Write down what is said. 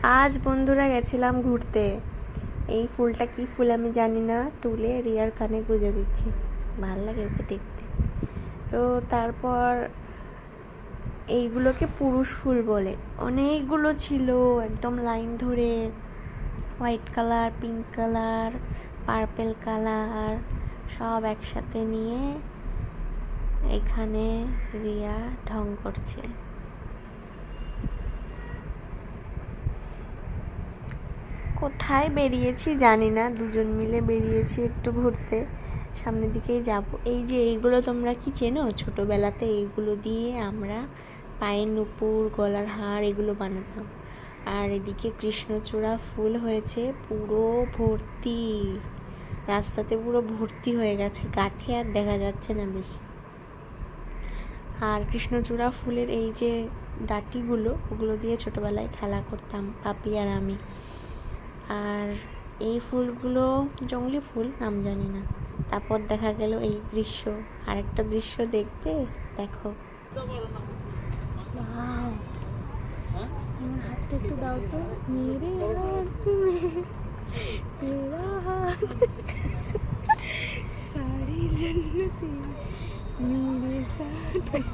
আজ বন্ধুরা গেছিলাম ঘুরতে। এই ফুলটা কি ফুল আমি জানি না, তুলে রিয়ার কানে গুঁজে দিচ্ছি। ভাল লাগে ওকে দেখতে। তো তারপর এইগুলোকে পুরুষ ফুল বলে। অনেকগুলো ছিল একদম লাইন ধরে, white colour, pink colour, purple colour সব একসাথে নিয়ে এখানে রিয়া ঢং করছে। কোথায় বেরিয়েছি জানি না, দুজন মিলে বেরিয়েছি একটু ঘুরতে, সামনের দিকেই যাব। এই যে এইগুলো তোমরা কি চেনো? ছোটোবেলাতে এইগুলো দিয়ে আমরা পায়ের নুপুর, গলার হার এগুলো বানাতাম। আর এদিকে কৃষ্ণচূড়া ফুল হয়েছে পুরো ভর্তি, রাস্তাতে পুরো ভর্তি হয়ে গেছে, গাছে আর দেখা যাচ্ছে না বেশি। আর কৃষ্ণচূড়া ফুলের এই যে ডাঁটিগুলো, ওগুলো দিয়ে ছোটোবেলায় খেলা করতাম পাপি আর আমি। আর এই ফুলগুলো জঙ্গলি ফুল, নাম জানি না। তারপর দেখা গেল এই দৃশ্য, আরেকটা দৃশ্য দেখবে, দেখো। আমার হাতটা একটু দাও তো। মেরে মেরা হাত সারি জন্নতি মেরে সাথ।